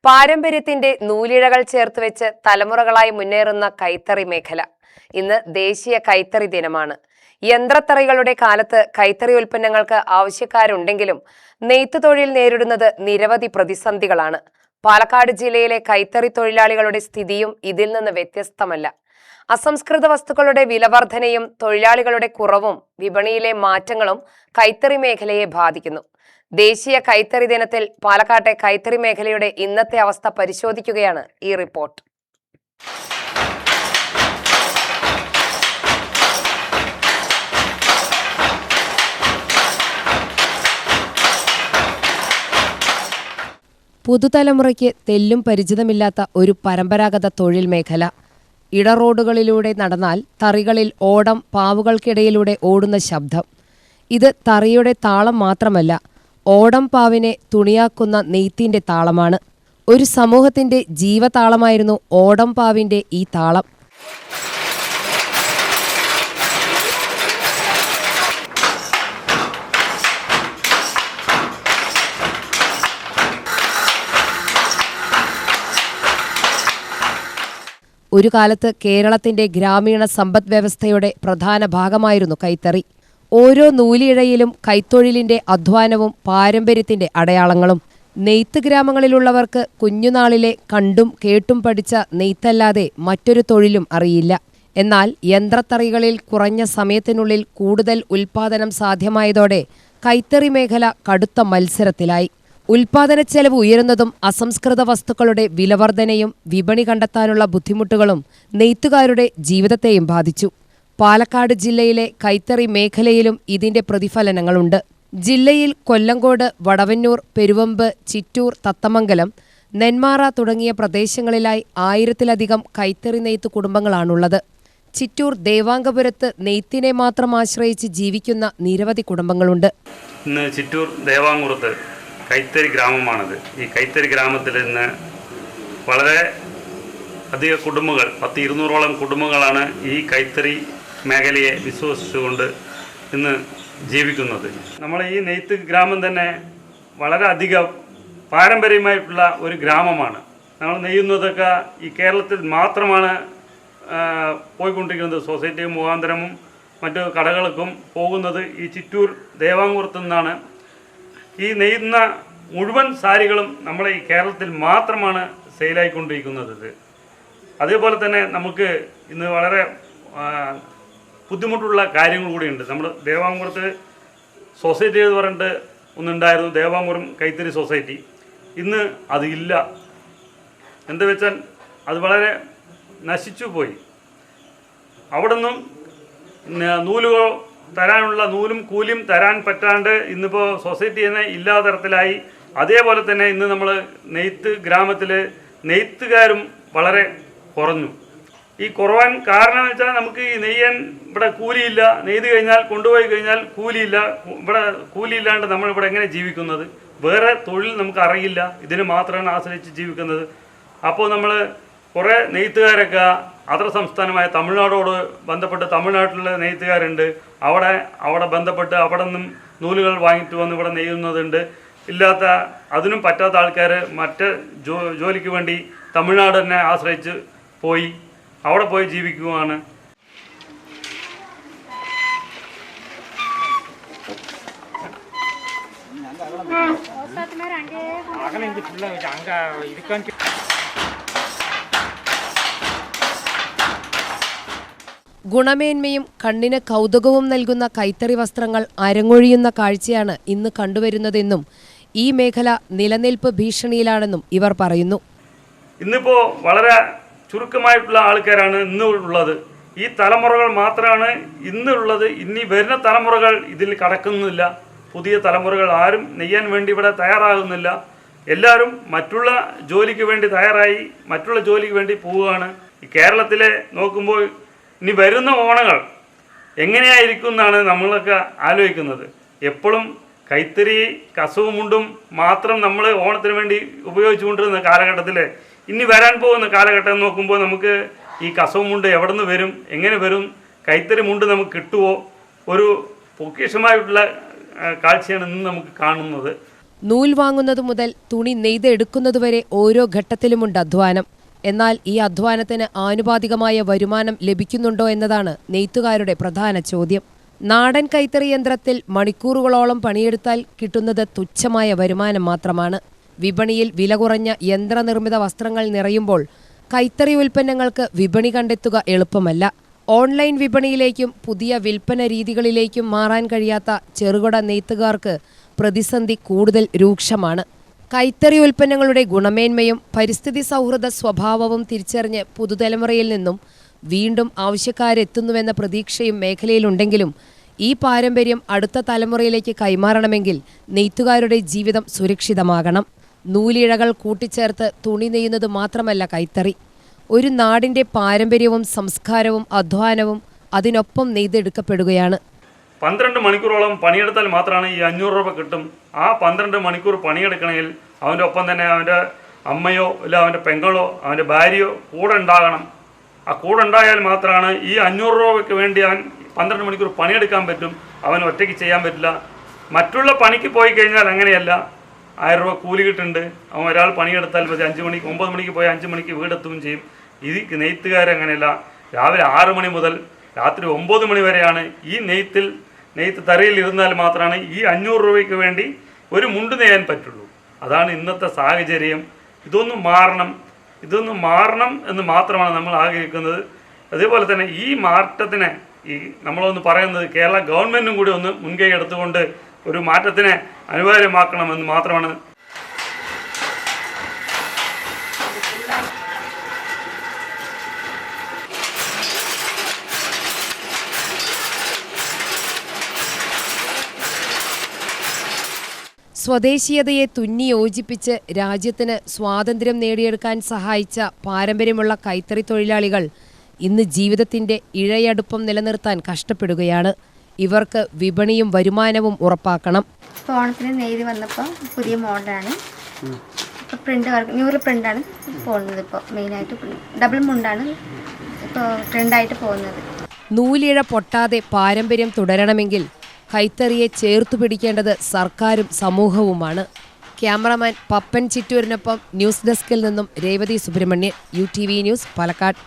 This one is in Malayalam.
പാരമ്പര്യത്തിന്റെ നൂലിഴകൾ ചേർത്തുവെച്ച് തലമുറകളായി മുന്നേറുന്ന കൈത്തറി മേഖല. ഇന്ന് ദേശീയ കൈത്തറി ദിനമാണ്. യന്ത്രത്തറികളുടെ കാലത്ത് കൈത്തറി ഉൽപ്പന്നങ്ങൾക്ക് ആവശ്യക്കാരുണ്ടെങ്കിലും നെയ്ത്ത് തൊഴിൽ നേരിടുന്നത് നിരവധി പ്രതിസന്ധികളാണ്. പാലക്കാട് ജില്ലയിലെ കൈത്തറി തൊഴിലാളികളുടെ സ്ഥിതിയും ഇതിൽ നിന്ന് വ്യത്യസ്തമല്ല. അസംസ്കൃത വസ്തുക്കളുടെ വിലവർധനയും തൊഴിലാളികളുടെ കുറവും വിപണിയിലെ മാറ്റങ്ങളും കൈത്തറി മേഖലയെ ബാധിക്കുന്നു. ദേശീയ കൈത്തറി ദിനത്തിൽ പാലക്കാട്ടെ കൈത്തറി മേഖലയുടെ ഇന്നത്തെ അവസ്ഥ പരിശോധിക്കുകയാണ് ഈ റിപ്പോർട്ട്. പുതുതലമുറയ്ക്ക് തെല്ലും പരിചിതമില്ലാത്ത ഒരു പരമ്പരാഗത തൊഴിൽ മേഖല. ഇടറോഡുകളിലൂടെ നടന്നാൽ തറികളിൽ ഓടം പാവുകൾക്കിടയിലൂടെ ഓടുന്ന ശബ്ദം. ഇത് തറിയുടെ താളം മാത്രമല്ല, ഓടം പാവിനെ തുണിയാക്കുന്ന നെയ്ത്തിന്റെ താളമാണ്. ഒരു സമൂഹത്തിന്റെ ജീവതാളമായിരുന്നു ഓടം പാവിന്റെ ഈ താളം. ഒരു കാലത്ത് കേരളത്തിന്റെ ഗ്രാമീണ സമ്പദ് വ്യവസ്ഥയുടെ പ്രധാന ഭാഗമായിരുന്നു കൈത്തറി. ഓരോ നൂലിഴയിലും കൈത്തൊഴിലിന്റെ അധ്വാനവും പാരമ്പര്യത്തിന്റെ അടയാളങ്ങളും. നെയ്ത്ത് ഗ്രാമങ്ങളിലുള്ളവർക്ക് കുഞ്ഞുനാളിലെ കണ്ടും കേട്ടും പഠിച്ച നെയ്ത്തല്ലാതെ മറ്റൊരു തൊഴിലും അറിയില്ല. എന്നാൽ യന്ത്രത്തറികളിൽ കുറഞ്ഞ സമയത്തിനുള്ളിൽ കൂടുതൽ ഉൽപ്പാദനം സാധ്യമായതോടെ കൈത്തറി മേഖല കടുത്ത മത്സരത്തിലായി. ഉൽപാദനച്ചെലവ് ഉയരുന്നതും അസംസ്കൃത വസ്തുക്കളുടെ വിലവർധനയും വിപണി കണ്ടെത്താനുള്ള ബുദ്ധിമുട്ടുകളും നെയ്ത്തുകാരുടെ ജീവിതത്തെയും ബാധിച്ചു. പാലക്കാട് ജില്ലയിലെ കൈത്തറി മേഖലയിലും ഇതിന്റെ പ്രതിഫലനങ്ങളുണ്ട്. ജില്ലയിൽ കൊല്ലങ്കോട്, വടവന്നൂർ, പെരുവമ്പ്, ചിറ്റൂർ, തത്തമംഗലം, നെന്മാറ തുടങ്ങിയ പ്രദേശങ്ങളിലായി 1000-ലധികം കൈത്തറി നെയ്ത്ത് കുടുംബങ്ങളാണുള്ളത്. ചിറ്റൂർ ദേവാംഗപുരത്ത് നെയ്ത്തിനെ മാത്രം ആശ്രയിച്ച് ജീവിക്കുന്ന നിരവധി കുടുംബങ്ങളുണ്ട്. ഇന്ന് ചിറ്റൂർ ദേവാംഗപുരത്ത് കൈത്തറി ഗ്രാമമാണത്. ഈ കൈത്തറി ഗ്രാമത്തിൽ ഇന്ന് വളരെ അധിക കുടുംബങ്ങൾ, 200-ഓളം കുടുംബങ്ങളാണ് ഈ കൈത്തറി മേഖലയെ വിശ്വസിച്ചുകൊണ്ട് ഇന്ന് ജീവിക്കുന്നത്. നമ്മൾ ഈ നെയ്ത്ത് ഗ്രാമം തന്നെ വളരെ അധികം പാരമ്പര്യമായിട്ടുള്ള ഒരു ഗ്രാമമാണ്. നമ്മൾ നെയ്യുന്നതൊക്കെ ഈ കേരളത്തിൽ മാത്രമാണ് പോയിക്കൊണ്ടിരിക്കുന്നത്. സൊസൈറ്റി മുഖാന്തരവും മറ്റു കടകൾക്കും പോകുന്നത് ഈ ചിറ്റൂർ ദേവാംഗപുരത്തു നിന്നാണ്. ഈ നെയ്യുന്ന മുഴുവൻ സാരികളും നമ്മളെ ഈ കേരളത്തിൽ മാത്രമാണ് സെയിലായിക്കൊണ്ടിരിക്കുന്നത്. അതേപോലെ തന്നെ നമുക്ക് ഇന്ന് വളരെ ബുദ്ധിമുട്ടുള്ള കാര്യങ്ങൾ കൂടിയുണ്ട്. നമ്മൾ ദേവാംഗപുരത്ത് സൊസൈറ്റി എന്ന് പറഞ്ഞിട്ട് ഒന്നുണ്ടായിരുന്നു, ദേവാംഗപുരം കൈത്തറി സൊസൈറ്റി. ഇന്ന് അതില്ല. എന്താ വെച്ചാൽ അത് വളരെ നശിച്ചു പോയി. അവിടെ നിന്നും നൂലുകൾ തരാനുള്ള നൂലും കൂലിയും തരാൻ പറ്റാണ്ട് ഇന്നിപ്പോൾ സൊസൈറ്റി തന്നെ ഇല്ലാത്ത തരത്തിലായി. അതേപോലെ തന്നെ ഇന്ന് നമ്മൾ നെയ്ത്ത് ഗ്രാമത്തിൽ നെയ്ത്തുകാരും വളരെ കുറഞ്ഞു. ഈ കുറവാൻ കാരണം വെച്ചാൽ നമുക്ക് ഈ നെയ്യാൻ ഇവിടെ കൂലിയില്ല. നെയ്ത് കഴിഞ്ഞാൽ കൊണ്ടുപോയി കഴിഞ്ഞാൽ കൂലിയില്ല. ഇവിടെ കൂലിയില്ലാണ്ട് നമ്മളിവിടെ എങ്ങനെ ജീവിക്കുന്നത്? വേറെ തൊഴിൽ നമുക്ക് അറിയില്ല. ഇതിന് മാത്രമാണ് ആശ്രയിച്ച് ജീവിക്കുന്നത്. അപ്പോൾ നമ്മൾ കുറേ നെയ്ത്തുകാരൊക്കെ അതർ സംസ്ഥാനമായ തമിഴ്നാടോട് ബന്ധപ്പെട്ട് തമിഴ്നാട്ടിലെ നെയ്ത്തുകാരുണ്ട്. അവിടെ ബന്ധപ്പെട്ട് അവിടെ നിന്നും നൂലുകൾ വാങ്ങിയിട്ട് വന്ന് ഇവിടെ നെയ്യുന്നതുണ്ട്. ഇല്ലാത്ത അതിനും പറ്റാത്ത ആൾക്കാർ മറ്റ് ജോലിക്ക് വേണ്ടി തമിഴ്നാട് തന്നെ ആശ്രയിച്ച് പോയി അവിടെ പോയി ജീവിക്കുകയാണ്. ഗുണമേന്മയും കണ്ണിന് കൗതുകവും നൽകുന്ന കൈത്തറി വസ്ത്രങ്ങൾ അരങ്ങൊഴിയുന്ന കാഴ്ചയാണ് ഇന്ന് കണ്ടുവരുന്നതെന്നും ഈ മേഖല നിലനിൽപ്പ് ഭീഷണിയിലാണെന്നും ഇവർ പറയുന്നു. ഇന്നിപ്പോൾ വളരെ ചുരുക്കമായിട്ടുള്ള ആൾക്കാരാണ് ഇന്നുള്ളത്. ഈ തലമുറകൾ മാത്രമാണ് ഇന്നുള്ളത്. ഇനി വരുന്ന തലമുറകൾ ഇതിൽ കടക്കുന്നില്ല. പുതിയ തലമുറകൾ ആരും നെയ്യാൻ വേണ്ടി ഇവിടെ തയ്യാറാകുന്നില്ല. എല്ലാവരും മറ്റുള്ള ജോലിക്ക് വേണ്ടി തയ്യാറായി മറ്റുള്ള ജോലിക്ക് വേണ്ടി പോവുകയാണ്. ഈ കേരളത്തിലെ നോക്കുമ്പോൾ ഇനി വരുന്ന ഓണങ്ങൾ എങ്ങനെയായിരിക്കും എന്നാണ് നമ്മളൊക്കെ ആലോചിക്കുന്നത്. എപ്പോഴും കൈത്തറി കസവും മുണ്ടും മാത്രം നമ്മൾ ഓണത്തിന് വേണ്ടി ഉപയോഗിച്ചുകൊണ്ടിരുന്ന കാലഘട്ടത്തിൽ ഇനി വരാൻ പോകുന്ന കാലഘട്ടം നോക്കുമ്പോൾ നമുക്ക് ഈ കസവും മുണ്ട് എവിടെ നിന്ന് വരും, എങ്ങനെ വരും, കൈത്തറി മുണ്ട് നമുക്ക് കിട്ടുമോ? ഒരു പൊക്കിഷമായിട്ടുള്ള കാഴ്ചയാണ് ഇന്ന് നമുക്ക് കാണുന്നത്. നൂൽ വാങ്ങുന്നതു മുതൽ തുണി നെയ്തെടുക്കുന്നതുവരെ ഓരോ ഘട്ടത്തിലുമുണ്ട് അധ്വാനം. എന്നാൽ ഈ അധ്വാനത്തിന് ആനുപാതികമായ വരുമാനം ലഭിക്കുന്നുണ്ടോ എന്നതാണ് നെയ്ത്തുകാരുടെ പ്രധാന ചോദ്യം. നാടൻ കൈത്തറി യന്ത്രത്തിൽ മണിക്കൂറുകളോളം പണിയെടുത്താൽ കിട്ടുന്നത് തുച്ഛമായ വരുമാനം മാത്രമാണ്. വിപണിയിൽ വില കുറഞ്ഞ യന്ത്രനിർമ്മിത വസ്ത്രങ്ങൾ നിറയുമ്പോൾ കൈത്തറി ഉൽപ്പന്നങ്ങൾക്ക് വിപണി കണ്ടെത്തുക എളുപ്പമല്ല. ഓൺലൈൻ വിപണിയിലേക്കും പുതിയ വിൽപ്പന രീതികളിലേക്കും മാറാൻ കഴിയാത്ത ചെറുകിട നെയ്ത്തുകാർക്ക് പ്രതിസന്ധി കൂടുതൽ രൂക്ഷമാണ്. കൈത്തറി ഉൽപ്പന്നങ്ങളുടെ ഗുണമേന്മയും പരിസ്ഥിതി സൗഹൃദ സ്വഭാവവും തിരിച്ചറിഞ്ഞ് പുതുതലമുറയിൽ നിന്നും വീണ്ടും ആവശ്യക്കാരെത്തുന്നുവെന്ന പ്രതീക്ഷയും മേഖലയിലുണ്ടെങ്കിലും ഈ പാരമ്പര്യം അടുത്ത തലമുറയിലേക്ക് കൈമാറണമെങ്കിൽ നെയ്ത്തുകാരുടെ ജീവിതം സുരക്ഷിതമാകണം. നൂലിഴകൾ കൂട്ടിച്ചേർത്ത് തുണി നെയ്യുന്നത് മാത്രമല്ല കൈത്തറി. ഒരു നാടിൻ്റെ പാരമ്പര്യവും സംസ്കാരവും അധ്വാനവും അതിനൊപ്പം നെയ്തെടുക്കപ്പെടുകയാണ്. 12 മണിക്കൂറോളം പണിയെടുത്താൽ മാത്രമാണ് ഈ 500 രൂപ കിട്ടും. ആ 12 മണിക്കൂർ പണിയെടുക്കണമെങ്കിൽ അവൻ്റെ ഒപ്പം തന്നെ അവൻ്റെ അമ്മയോ ഇല്ല അവൻ്റെ പെങ്ങളോ അവൻ്റെ ഭാര്യയോ കൂടെ ഉണ്ടാകണം. ആ കൂടെ ഉണ്ടായാൽ മാത്രമാണ് ഈ 500 രൂപയ്ക്ക് വേണ്ടി അവൻ 12 മണിക്കൂർ പണിയെടുക്കാൻ പറ്റും. അവൻ ഒറ്റയ്ക്ക് ചെയ്യാൻ പറ്റില്ല. മറ്റുള്ള പണിക്ക് പോയി കഴിഞ്ഞാൽ അങ്ങനെയല്ല. 1000 രൂപ കൂലി കിട്ടുന്നുണ്ട്. അവൻ ഒരാൾ പണിയെടുത്താൽ മതി. 5 മണിക്ക് 9 മണിക്ക് പോയി 5 മണിക്ക് വീടെത്തുകയും ചെയ്യും. ഇത് നെയ്ത്തുകാരങ്ങനെയല്ല. രാവിലെ 6 മണി മുതൽ രാത്രി 9 മണി വരെയാണ് ഈ നെയ്ത്ത് തറയിൽ ഇരുന്നാൽ മാത്രമാണ് ഈ 500 രൂപയ്ക്ക് വേണ്ടി ഒരു മുണ്ട് നെയ്യാൻ പറ്റുള്ളൂ. അതാണ് ഇന്നത്തെ സാഹചര്യം. ഇതൊന്നും മാറണം എന്ന് മാത്രമാണ് നമ്മൾ ആഗ്രഹിക്കുന്നത്. അതേപോലെ തന്നെ ഈ മാറ്റത്തിനെ നമ്മളൊന്ന് പറയുന്നത് കേരള ഗവൺമെൻറ്റും കൂടി ഒന്ന് മുൻകൈ എടുത്തുകൊണ്ട് ഒരു മാറ്റത്തിനെ അനിവാര്യമാക്കണമെന്ന് മാത്രമാണ്. സ്വദേശീയതയെ തുന്നി യോജിപ്പിച്ച് രാജ്യത്തിന് സ്വാതന്ത്ര്യം നേടിയെടുക്കാൻ സഹായിച്ച പാരമ്പര്യമുള്ള കൈത്തറി തൊഴിലാളികൾ ഇന്ന് ജീവിതത്തിൻ്റെ ഇഴയടുപ്പം നിലനിർത്താൻ കഷ്ടപ്പെടുകയാണ്. ഇവർക്ക് വിപണിയും വരുമാനവും ഉറപ്പാക്കണം. ഇപ്പോൾ ഓണത്തിന് നെയ്ത് വന്നപ്പോൾ പുതിയ മോഡലാണ്. ഇപ്പോൾ പ്രിൻ്റ് വർക്ക് ന്യൂറൽ പ്രിൻ്റാണ് പോകുന്നത്. ഇപ്പോൾ മെയിനായിട്ട് ഡബിൾ മുണ്ടാണ് ഇപ്പോൾ ട്രെൻഡായിട്ട് പോകുന്നത്. നൂലിഴ പൊട്ടാതെ പാരമ്പര്യം തുടരണമെങ്കിൽ കൈത്തറിയെ ചേർത്തു പിടിക്കേണ്ടത് സർക്കാരും സമൂഹവുമാണ്. ക്യാമറമാൻ പപ്പൻ ചിറ്റൂരിനൊപ്പം ന്യൂസ് ഡെസ്കിൽ നിന്നും രേവതി സുബ്രഹ്മണ്യൻ, UTV ന്യൂസ്, പാലക്കാട്.